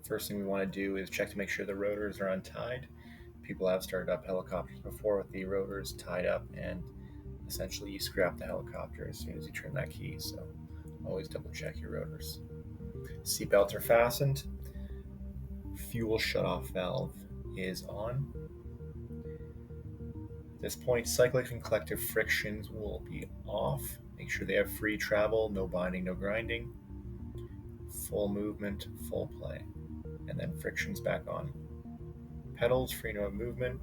First thing we want to do is check to make sure the rotors are untied. People have started up helicopters before with the rotors tied up, and essentially you scrap the helicopter as soon as you turn that key, so always double check your rotors. Seatbelts are fastened. Fuel shutoff valve is on. At this point, cyclic and collective frictions will be off. Make sure they have free travel, no binding, no grinding. Full movement, full play. And then frictions back on. Pedals, freedom of movement.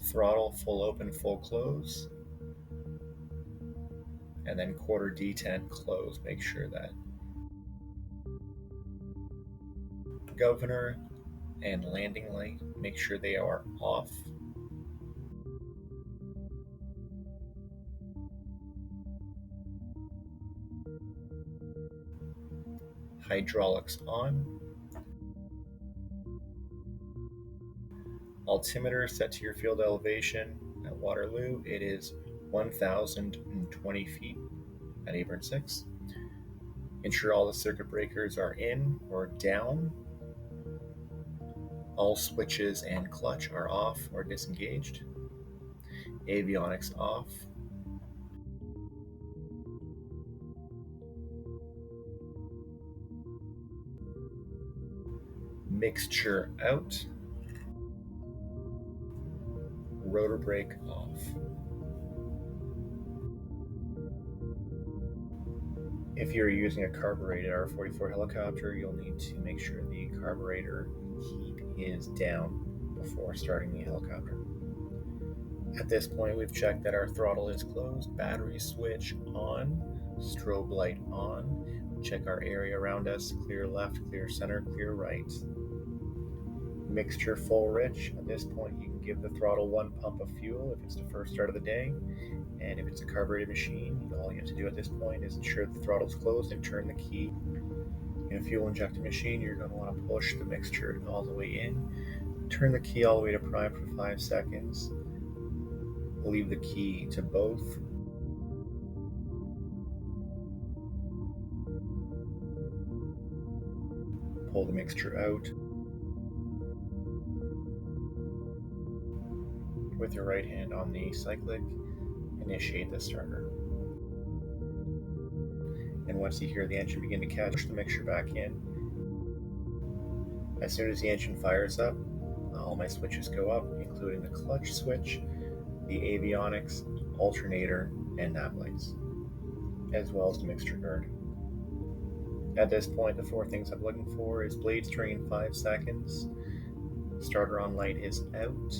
Throttle, full open, full close. And then quarter D10 close. Make sure that governor and landing light, make sure they are off. Hydraulics on. Altimeter set to your field elevation at Waterloo. It is 1,020 feet at Aburn 6. Ensure all the circuit breakers are in or down. All switches and clutch are off or disengaged. Avionics off. Mixture out. Rotor brake off. If you're using a carbureted R44 helicopter, you'll need to make sure the carburetor heat is down before starting the helicopter. At this point, we've checked that our throttle is closed, battery switch on, strobe light on. Check our area around us, clear left, clear center, clear right. Mixture full rich. At this point, you can give the throttle one pump of fuel if it's the first start of the day. And if it's a carbureted machine, all you have to do at this point is ensure the throttle's closed and turn the key. In a fuel injected machine, you're going to want to push the mixture all the way in. Turn the key all the way to prime for 5 seconds. Leave the key to both. Pull the mixture out. With your right hand on the cyclic, initiate the starter. And once you hear the engine begin to catch, push the mixture back in. As soon as the engine fires up, all my switches go up, including the clutch switch, the avionics, alternator, and nav lights, as well as the mixture guard. At this point, the 4 things I'm looking for is blades turning in 5 seconds, starter on light is out,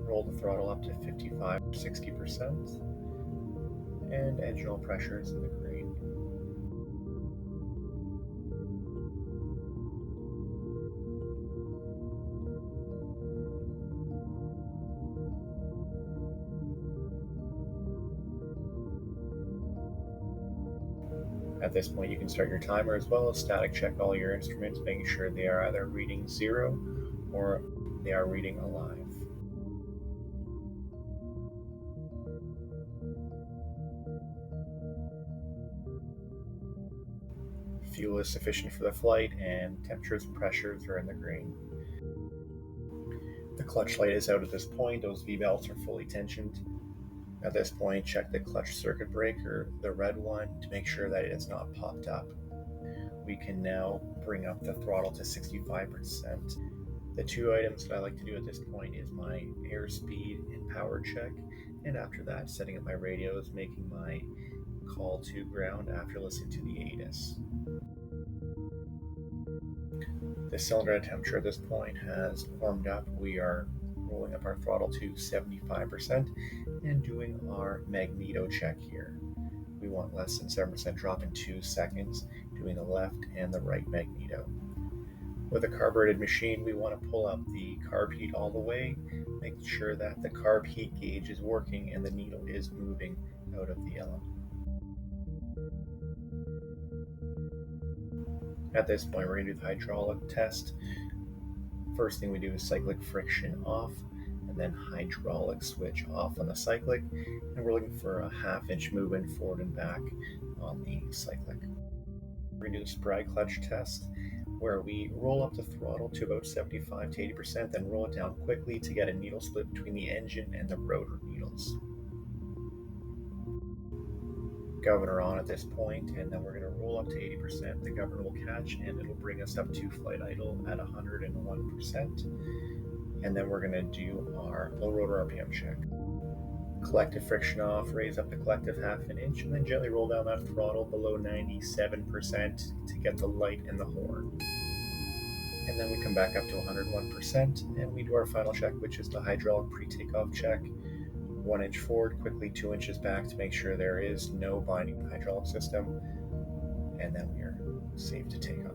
roll the throttle up to 55 or 60%, and engine oil pressure is in the green. At this point, you can start your timer as well as static check all your instruments, making sure they are either reading 0 or they are reading alive. Fuel is sufficient for the flight, and temperatures and pressures are in the green. The clutch light is out at this point. Those V-belts are fully tensioned. At this point, check the clutch circuit breaker, the red one, to make sure that it is not popped up. We can now bring up the throttle to 65%. The 2 items that I like to do at this point is my airspeed and power check, and after that, setting up my radios, making my call to ground after listening to the ATIS. The cylinder head temperature at this point has warmed up. We are rolling up our throttle to 75% and doing our magneto check here. We want less than 7% drop in 2 seconds, doing the left and the right magneto. With a carbureted machine, we want to pull up the carb heat all the way, making sure that the carb heat gauge is working and the needle is moving out of the element. At this point, we're going to do the hydraulic test. First thing we do is cyclic friction off, and then hydraulic switch off on the cyclic, and we're looking for a 1/2 inch movement forward and back on the cyclic. we're going to do the spry clutch test, where we roll up the throttle to about 75 to 80%, then roll it down quickly to get a needle split between the engine and the rotor needles. Governor on at this point, and then we're going to roll up to 80%. The governor will catch and it'll bring us up to flight idle at 101%. And then we're going to do our low rotor RPM check. Collective friction off, raise up the collective half an inch, and then gently roll down that throttle below 97% to get the light and the horn. And then we come back up to 101% and we do our final check, which is the hydraulic pre-takeoff check. 1 inch forward, quickly 2 inches back to make sure there is no binding hydraulic system, and then we are safe to take off.